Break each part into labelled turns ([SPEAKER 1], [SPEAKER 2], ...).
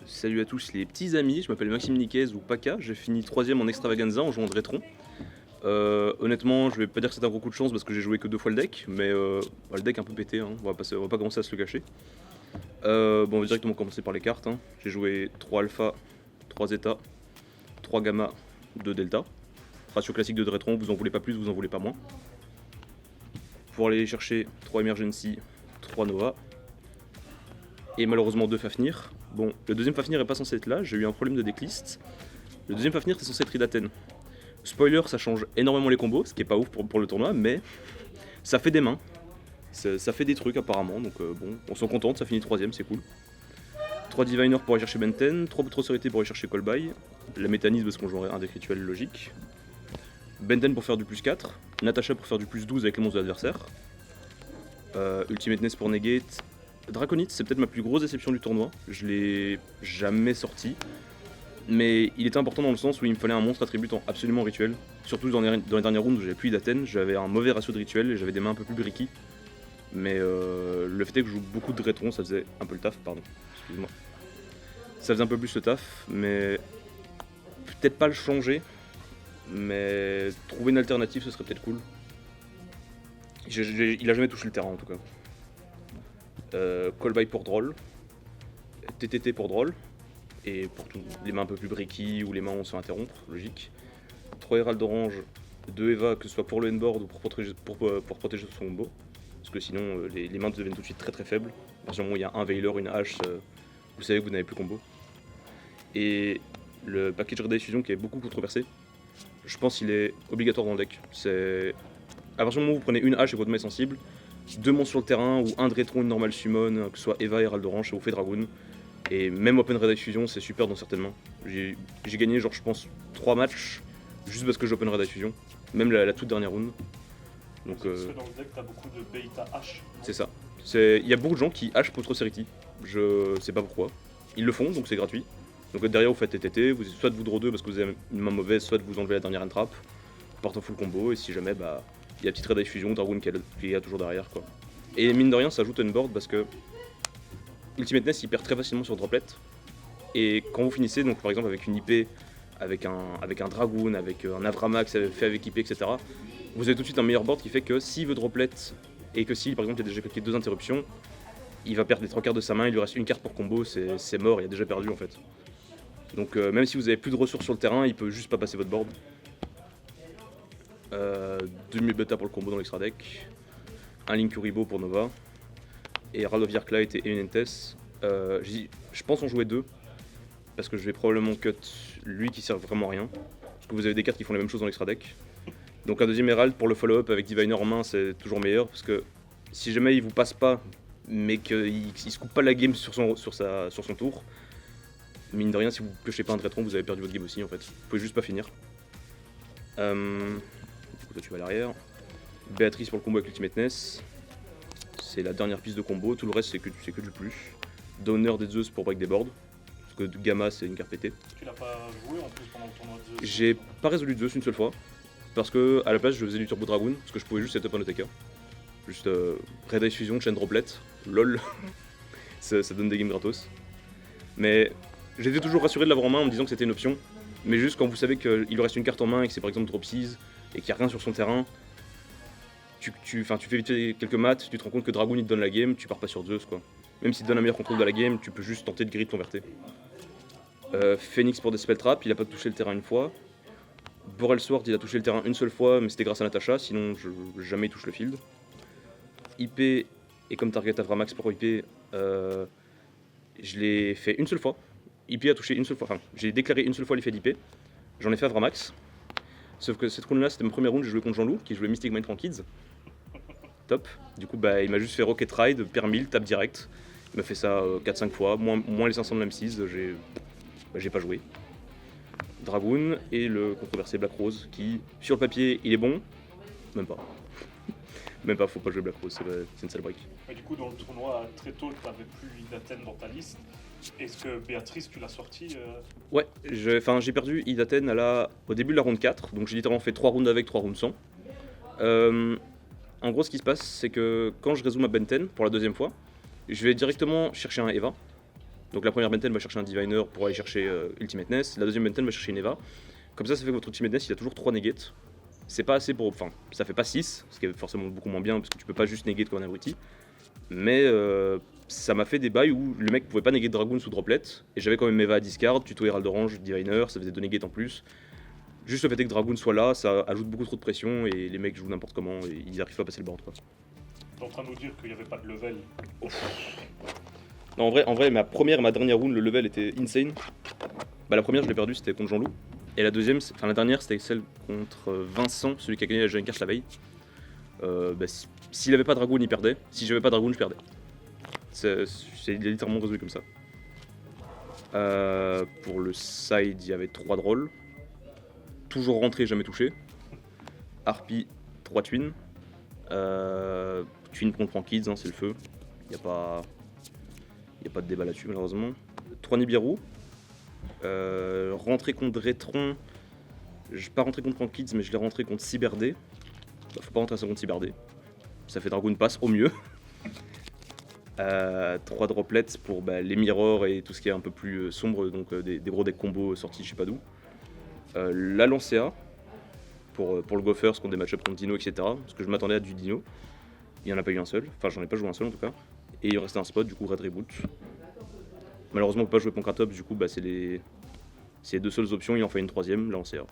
[SPEAKER 1] Salut à tous les petits amis, je m'appelle Maxime Niquez ou Paca, j'ai fini 3ème en extravaganza en jouant de Drétron. Honnêtement, je vais pas dire que c'est un gros coup de chance parce que j'ai joué que 2 fois le deck, mais le deck est un peu pété, hein, on va pas commencer à se le cacher. On va directement commencer par les cartes. Hein. J'ai joué 3 alpha, 3 zeta, 3 gamma, 2 delta. Ratio classique de Drétron, vous en voulez pas plus, vous en voulez pas moins. Pour aller chercher 3 emergency, 3 nova. Et malheureusement 2 Fafnir. Bon, le deuxième Fafnir est pas censé être là, j'ai eu un problème de decklist. Le deuxième Fafnir c'est censé être Idaten. Spoiler, ça change énormément les combos, ce qui est pas ouf pour le tournoi, mais ça fait des mains. Ça fait des trucs apparemment, donc bon, on s'en contente, ça finit 3ème, c'est cool. 3 Diviner pour aller chercher Benten, 3 Boutrocérité pour aller chercher Kolbai, la mécanisme parce qu'on jouerait un deck rituel logique. Benten pour faire du plus 4, Natasha pour faire du plus 12 avec les monstres de l'adversaire. Ultimate Nest pour negate. Draconite, c'est peut-être ma plus grosse déception du tournoi, je l'ai jamais sorti. Mais il était important dans le sens où il me fallait un monstre attributant absolument rituel. Surtout dans les dernières rounds où j'avais plus d'Athènes, j'avais un mauvais ratio de rituel et j'avais des mains un peu plus bricky. Mais le fait est que je joue beaucoup de Drétron, ça faisait un peu le taf, pardon, excuse-moi. Ça faisait un peu plus le taf, mais peut-être pas le changer. Mais trouver une alternative, ce serait peut-être cool. Il a jamais touché le terrain en tout cas. Callby pour Droll, TTT pour Droll, et pour les mains un peu plus bricky ou les mains où on se fait interrompre, logique. 3 Herald d'Orange, 2 Eva, que ce soit pour le endboard ou pour protéger son combo. Parce que sinon les mains deviennent tout de suite très très faibles. À partir du moment où il y a un Veiler, une hache, vous savez que vous n'avez plus combo. Et le package Red Fusion qui est beaucoup controversé, je pense qu'il est obligatoire dans le deck. C'est à partir du moment où vous prenez une hache et votre main est sensible, 2 monstres sur le terrain ou un Drétron, une normale summon, que ce soit Eva, Herald d'Orange, ça vous fait Dragoon. Et même Open Red Fusion, c'est super dans certaines mains. J'ai gagné genre je pense 3 matchs juste parce que j'ai Open Red Fusion, même la toute dernière round. Donc,
[SPEAKER 2] parce que dans le deck t'as beaucoup de beta H.
[SPEAKER 1] C'est ça. Il y a beaucoup de gens qui H Potrocerity. Je sais pas pourquoi. Ils le font donc c'est gratuit. Donc derrière vous faites TTT, soit vous draw 2 parce que vous avez une main mauvaise, soit vous enlevez la dernière entrap, porte en full combo et si jamais il y a la petite Red Fusion, Dragoon qui est toujours derrière quoi. Et mine de rien ça ajoute un board parce que Ultimate Nest il perd très facilement sur droplet. Et quand vous finissez donc par exemple avec une IP, avec un Dragoon, avec un Avramax fait avec IP, etc. Vous avez tout de suite un meilleur board qui fait que s'il veut droplet et que si par exemple il a déjà cliqué 2 interruptions, il va perdre les 3 quarts de sa main, il lui reste une carte pour combo, c'est mort, il a déjà perdu en fait. Donc même si vous avez plus de ressources sur le terrain, il peut juste pas passer votre board. 2000 bêta pour le combo dans l'extra deck, un Linkuribo pour Nova, et Herald of Yarklight et Eminentes. Je pense en jouer 2, parce que je vais probablement cut lui qui sert vraiment à rien, parce que vous avez des cartes qui font la même chose dans l'extra deck. Donc un deuxième Herald pour le follow-up avec Diviner en main c'est toujours meilleur, parce que si jamais il vous passe pas, mais qu'il se coupe pas la game sur son tour, mine de rien si vous piochez pas un Drétron vous avez perdu votre game aussi en fait, vous pouvez juste pas finir. Du coup toi tu vas à l'arrière. Béatrice pour le combo avec Ultimate Nest, c'est la dernière piste de combo, tout le reste c'est que du plus. Donner des Zeus pour break des boards, parce que Gamma c'est une carte pétée.
[SPEAKER 2] Tu l'as pas joué en plus pendant le tournoi de Zeus?
[SPEAKER 1] J'ai pas résolu Zeus une seule fois, parce que à la place je faisais du Turbo Dragoon, parce que je pouvais juste setup un ETK. Juste Red Ice Fusion, chain droplet, lol, ça donne des games gratos. Mais j'étais toujours rassuré de l'avoir en main en me disant que c'était une option, mais juste quand vous savez qu'il lui reste une carte en main et que c'est par exemple drop seize et qu'il n'y a rien sur son terrain, tu fais vite quelques maths, tu te rends compte que Dragoon il te donne la game, tu pars pas sur Zeus quoi. Même s'il te donne un meilleur contrôle de la game, tu peux juste tenter de grid ton VRT. Phoenix pour des spell traps, il a pas touché le terrain une fois. Borel Sword il a touché le terrain une seule fois, mais c'était grâce à Natasha, sinon jamais il touche le field. IP et comme target Avramax pour IP, je l'ai fait une seule fois. IP a touché une seule fois, enfin j'ai déclaré une seule fois l'effet d'IP, j'en ai fait Avramax. Sauf que cette round là c'était ma première round, j'ai joué contre Jean-Loup qui jouait Mystic Mind Kids. Top. Du coup il m'a juste fait Rocket Ride, pair 1000, tape direct. Il m'a fait ça 4-5 fois, moins les 500 de l'M6, j'ai pas joué. Dragoon et le controversé Black Rose qui sur le papier il est bon, même pas. Même pas, faut pas jouer Black Rose, c'est une sale break.
[SPEAKER 2] Mais du coup, dans le tournoi, très tôt, t'avais plus Idaten dans ta liste. Est-ce que Béatrice, tu l'as sortie
[SPEAKER 1] Ouais, j'ai perdu Idaten au début de la round 4, donc j'ai littéralement fait 3 rounds avec, 3 rounds sans. En gros, ce qui se passe, c'est que quand je résous ma Benten pour la deuxième fois, je vais directement chercher un Eva. Donc la première Benten va chercher un Diviner pour aller chercher Ultimateness, la deuxième Benten va chercher une Eva. Comme ça fait que votre Ultimateness il a toujours 3 negates. C'est pas assez pour. Enfin, ça fait pas 6, ce qui est forcément beaucoup moins bien parce que tu peux pas juste negate comme un abruti. Mais ça m'a fait des bails où le mec pouvait pas negate Dragoon sous droplet, et j'avais quand même Eva à discard, tuto Herald Orange, Diviner, ça faisait 2 negates en plus. Juste le fait que Dragoon soit là, ça ajoute beaucoup trop de pression et les mecs jouent n'importe comment et ils arrivent pas à passer le board quoi.
[SPEAKER 2] T'es en train de nous dire qu'il n'y avait pas de level?
[SPEAKER 1] Non, en vrai, ma première et ma dernière round, le level était insane. Bah, la première, je l'ai perdue, c'était contre Jean-Loup. Et la deuxième, enfin la dernière, c'était celle contre Vincent, celui qui a gagné la Jeune Carte la veille. Bah, s'il avait pas Dragoon, il perdait. Si j'avais pas Dragoon, je perdais. C'est littéralement résolu comme ça. Pour le side, il y avait 3 drôles. Toujours rentré, jamais touché. Harpy, 3 twins. Twin contre Kids, hein, c'est le feu. Il n'y a pas de débat là-dessus malheureusement. 3 Nibiru. Rentré contre Drétron. Je pas rentré contre Kids, mais je l'ai rentré contre Cyberdé. Bah, faut pas rentrer ça contre Cyberdé. Ça fait Dragoon Pass au mieux. 3 droplets pour les mirrors et tout ce qui est un peu plus sombre, donc des gros decks combos sortis je sais pas d'où. La Lancea pour le Gophers contre des match-ups contre Dino, etc. Parce que je m'attendais à du Dino. Il n'y en a pas eu un seul, enfin j'en ai pas joué un seul en tout cas. Et il restait un spot, du coup Red Reboot. Malheureusement on peut pas jouer Pancratops, du coup c'est les 2 seules options, il en fait une troisième, la Lancea.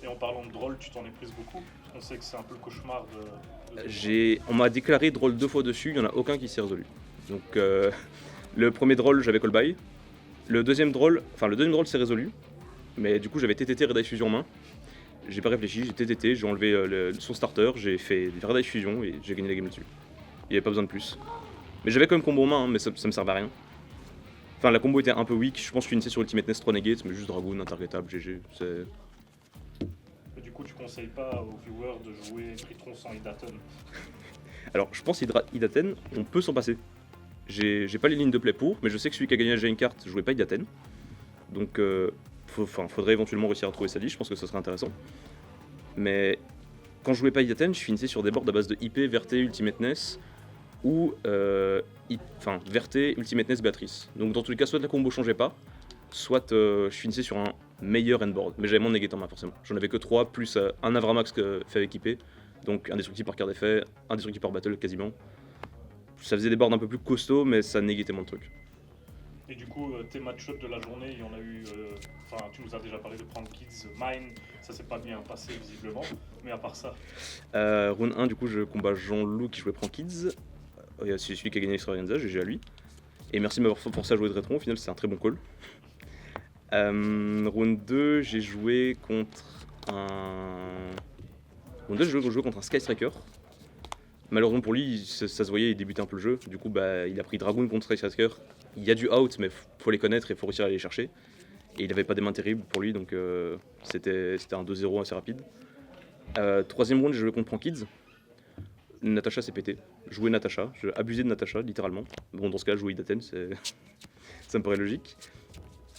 [SPEAKER 2] Et en parlant de drôle, tu t'en es prise beaucoup? On sait que c'est un peu le cauchemar de...
[SPEAKER 1] On m'a déclaré drôle 2 fois dessus, il n'y en a aucun qui s'est résolu. Donc le premier drôle j'avais call by. Le deuxième drôle s'est résolu. Mais du coup j'avais TTT Red Eye Fusion en main. J'ai pas réfléchi, j'ai TTT, j'ai enlevé son starter, j'ai fait Red Eye Fusion et j'ai gagné la game dessus. Il n'y avait pas besoin de plus. Mais j'avais quand même combo en main, hein, mais ça me servait à rien. Enfin la combo était un peu weak, je pense que je finissais sur Ultimateness 3 negates, mais juste Dragoon, intargetable, GG.
[SPEAKER 2] Et du coup tu conseilles pas aux viewers de jouer Tritron sans Idaten?
[SPEAKER 1] Alors je pense Idaten, on peut s'en passer. J'ai pas les lignes de play pour, mais je sais que celui qui a gagné la Jane Cart jouait pas Idaten. Donc faudrait éventuellement réussir à trouver sa liste, je pense que ça serait intéressant. Mais quand je jouais pas Idaten, je finissais sur des boards à base de IP, Verté, Ultimateness ou Verté, Ultimateness, Béatrice. Donc dans tous les cas, soit la combo changeait pas, soit je finissais sur un meilleur endboard. Mais j'avais mon negate en main forcément. J'en avais que 3, plus un Avramax fait avec IP, donc indestructible par carte d'effet, indestructible par battle quasiment. Ça faisait des boards un peu plus costauds, mais ça négatait moins de trucs.
[SPEAKER 2] Et du coup, tes match-ups de la journée, il y en a eu. Tu nous as déjà parlé de prendre Kids, Mine, ça s'est pas bien passé visiblement, mais à part ça.
[SPEAKER 1] Round 1, du coup, je combats Jean-Loup qui jouait Prend Kids. C'est celui qui a gagné l'Extravaganza, GG à lui. Et merci de m'avoir forcé à jouer de rétron, au final, c'est un très bon call. Round 2, j'ai joué contre un. Round 2, j'ai joué contre un Sky Striker. Malheureusement pour lui, ça se voyait, il débutait un peu le jeu. Du coup, il a pris Dragoon contre Sky Striker. Il y a du out, mais faut les connaître et faut réussir à aller les chercher. Et il avait pas des mains terribles pour lui, donc c'était un 2-0 assez rapide. Troisième round, j'ai joué contre Prend Kids. Natacha s'est pété. Jouer Natacha, j'ai abusé de Natacha, littéralement. Bon, dans ce cas, jouer Idaten, ça me paraît logique.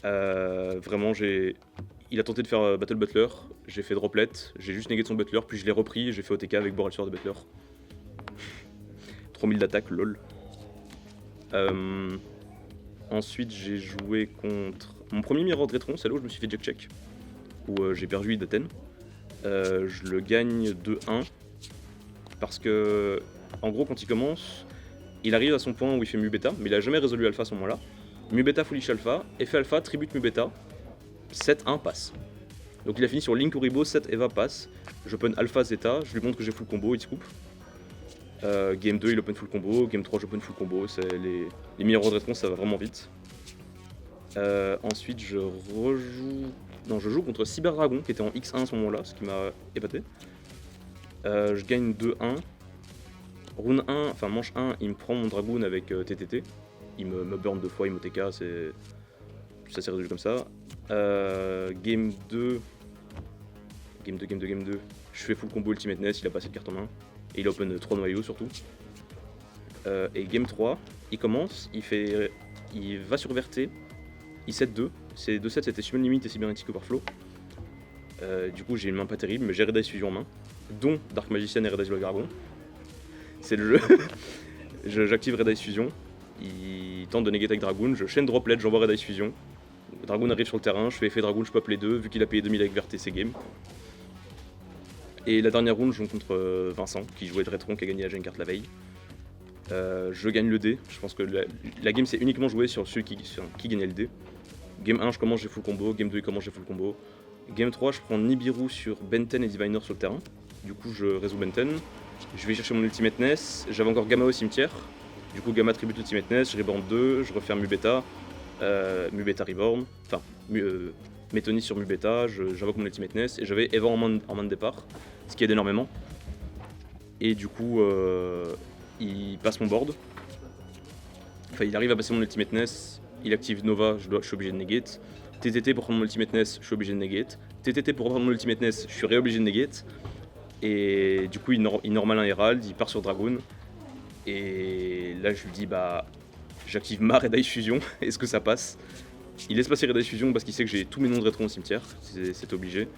[SPEAKER 1] Vraiment, il a tenté de faire Battle Butler, j'ai fait Droplet, j'ai juste négé de son Butler, puis je l'ai repris et j'ai fait OTK avec Boral de Butler. 3000 d'attaque, lol. Ensuite, j'ai joué contre mon premier Mirror de Rétron, c'est là où je me suis fait check, où j'ai perdu Idaten. Je le gagne 2-1, parce que, en gros, quand il commence, il arrive à son point où il fait Mu Beta, mais il a jamais résolu Alpha à ce moment-là. Mu Beta foolish Alpha, effet Alpha, tribute Mu Beta, 7-1 passe. Donc il a fini sur Link Uribo, 7 Eva passe. J'open Alpha Zeta, je lui montre que j'ai full combo, il se coupe. Game 2 il open full combo, game 3 j'open full combo, les meilleurs de rétron ça va vraiment vite. Ensuite je joue contre Cyber Dragon qui était en X1 à ce moment là, ce qui m'a épaté. Je gagne 2-1. Round 1, enfin manche 1, il me prend mon Dragoon avec TTT. Il me burn 2 fois, il m'OTK, ça s'est résolu comme ça. Game 2, je fais full combo Ultimateness, il a passé de carte en main. Et il open 3 noyaux surtout. Et game 3, il commence, il va sur Verté, il set 2. Ces 2 sets c'était Summon Limit et Cybernetic Overflow. Du coup j'ai une main pas terrible, mais j'ai Red Ice Fusion en main, dont Dark Magician et Red Ice Dragon. C'est le jeu. J'active Red Ice Fusion. il tente de negate avec Dragoon, je chaîne droplet, j'envoie Red Ice Fusion. Dragoon arrive sur le terrain, je fais effet Dragoon, je pop les deux, vu qu'il a payé 2000 avec VRTC game. Et la dernière round, je joue contre Vincent, qui jouait Dretron, qui a gagné la Gen Carte la veille. Je gagne le dé, je pense que la game s'est uniquement jouée sur celui qui gagnait le dé. Game 1, je commence, j'ai full combo, game 2, il commence, j'ai full combo. Game 3, je prends Nibiru sur Benten et Diviner sur le terrain. Du coup, je résous Benten. Je vais chercher mon Ultimate Ness, j'avais encore Gamma au cimetière. Du coup, Gamma tribute Ultimate Ness, je reborn 2, je refais un Mubeta. Mubeta reborn, enfin, Métony sur Mubeta, j'invoque mon Ultimate Ness et j'avais Eva en main de départ, ce qui aide énormément. Et du coup, il passe mon board. Enfin, il arrive à passer mon Ultimate Ness, il active Nova, je suis obligé de negate. TTT pour prendre mon Ultimate Ness, je suis obligé de negate. TTT pour prendre mon Ultimate Ness, je suis réobligé de negate. Et du coup, il normal un Herald, il part sur Dragoon. Et là, je lui dis, bah, j'active ma Red Ice Fusion, est-ce que ça passe? Il laisse passer Red Ice Fusion parce qu'il sait que j'ai tous mes noms de Dretron au cimetière, c'est obligé.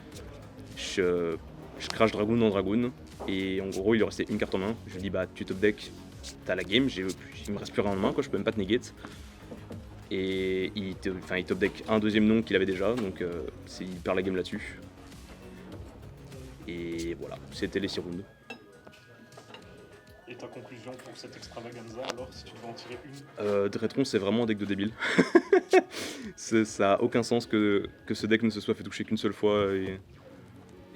[SPEAKER 1] Je crash Dragoon dans Dragoon, et en gros, il lui restait une carte en main. Je lui dis, bah, tu top deck, t'as la game, il me reste plus rien en main, quoi, je peux même pas te negate. Et il top deck un deuxième nom qu'il avait déjà, donc il perd la game là-dessus. Et voilà, c'était les 6 rounds.
[SPEAKER 2] Et ta conclusion pour cette extravaganza alors, si tu devais en tirer une?
[SPEAKER 1] Dretron, c'est vraiment un deck de débile. Ça a aucun sens que ce deck ne se soit fait toucher qu'une seule fois,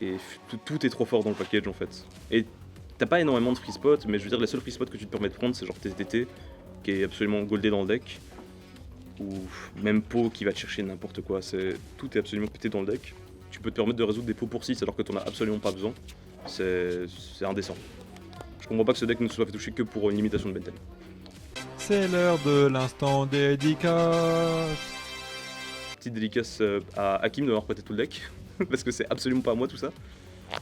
[SPEAKER 1] et tout est trop fort dans le package en fait. Et t'as pas énormément de free spots, mais je veux dire, les seuls free spots que tu te permets de prendre, c'est genre TTT, qui est absolument goldé dans le deck, ou même Po qui va te chercher n'importe quoi, tout est absolument pété dans le deck. Tu peux te permettre de résoudre des pots pour 6 alors que t'en as absolument pas besoin, c'est indécent. Je comprends pas que ce deck ne se soit fait toucher que pour une limitation de Benten.
[SPEAKER 3] C'est l'heure de l'instant dédicace.
[SPEAKER 1] Petite dédicace à Hakim d'avoir prêté tout le deck, parce que c'est absolument pas à moi tout ça.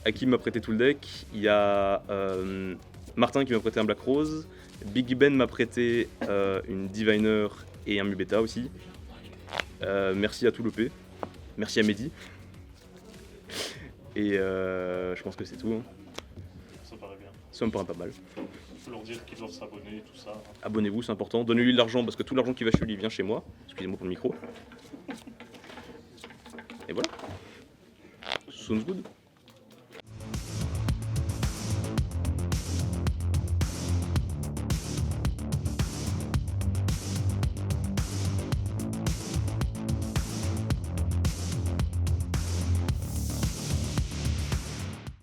[SPEAKER 1] Hakim m'a prêté tout le deck, il y a Martin qui m'a prêté un Black Rose, Big Ben m'a prêté une Diviner et un Mubeta aussi. Merci à tout l'OP, merci à Mehdi. Et je pense que c'est tout. Hein.
[SPEAKER 2] Ça paraît bien.
[SPEAKER 1] Ça me paraît pas mal.
[SPEAKER 2] Il faut leur dire qu'ils doivent s'abonner et tout ça.
[SPEAKER 1] Abonnez-vous, c'est important. Donnez-lui de l'argent parce que tout l'argent qui va chez lui vient chez moi. Excusez-moi pour le micro. Et voilà. Sounds good.